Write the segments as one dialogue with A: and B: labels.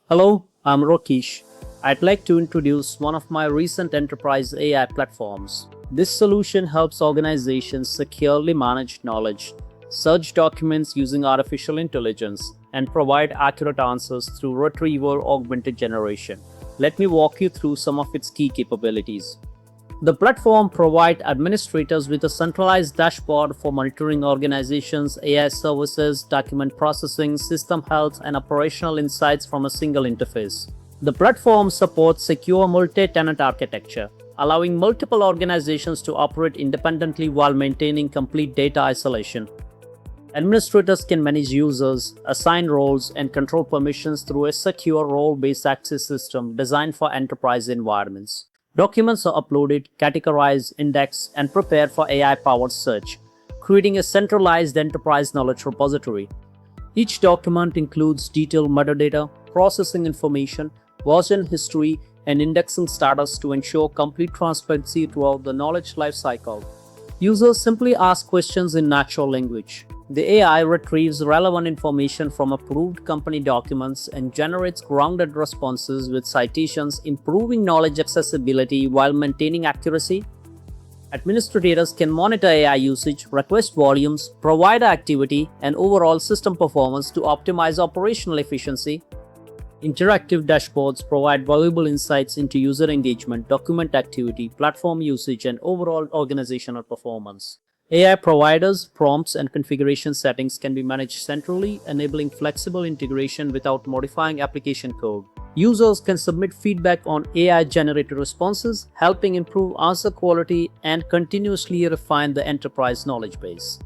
A: Hello, I'm Rakesh. I'd like to introduce one of my recent enterprise AI platforms. This solution helps organizations securely manage knowledge, search documents using artificial intelligence, and provide accurate answers through Retrieval-Augmented Generation. Let me walk you through some of its key capabilities. The platform provides administrators with a centralized dashboard for monitoring organizations' AI services, document processing, system health, and operational insights from a single interface. The platform supports secure multi-tenant architecture, allowing multiple organizations to operate independently while maintaining complete data isolation. Administrators can manage users, assign roles, and control permissions through a secure role-based access system designed for enterprise environments. Documents are uploaded, categorized, indexed, and prepared for AI-powered search, creating a centralized enterprise knowledge repository. Each document includes detailed metadata, processing information, version history, and indexing status to ensure complete transparency throughout the knowledge lifecycle. Users simply ask questions in natural language. The AI retrieves relevant information from approved company documents and generates grounded responses with citations, improving knowledge accessibility while maintaining accuracy. Administrators can monitor AI usage, request volumes, provider activity, and overall system performance to optimize operational efficiency. Interactive dashboards provide valuable insights into user engagement, document activity, platform usage, and overall organizational performance. AI providers, prompts, and configuration settings can be managed centrally, enabling flexible integration without modifying application code. Users can submit feedback on AI-generated responses, helping improve answer quality and continuously refine the enterprise knowledge base.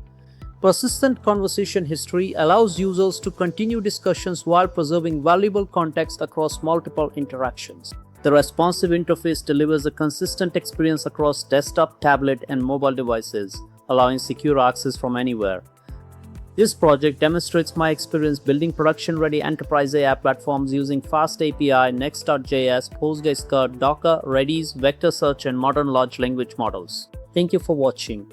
A: Persistent conversation history allows users to continue discussions while preserving valuable context across multiple interactions. The responsive interface delivers a consistent experience across desktop, tablet, and mobile devices, allowing secure access from anywhere. This project demonstrates my experience building production-ready enterprise AI platforms using FastAPI Next.js, PostgreSQL, Docker, Redis, vector search, and modern large language models. Thank you for watching.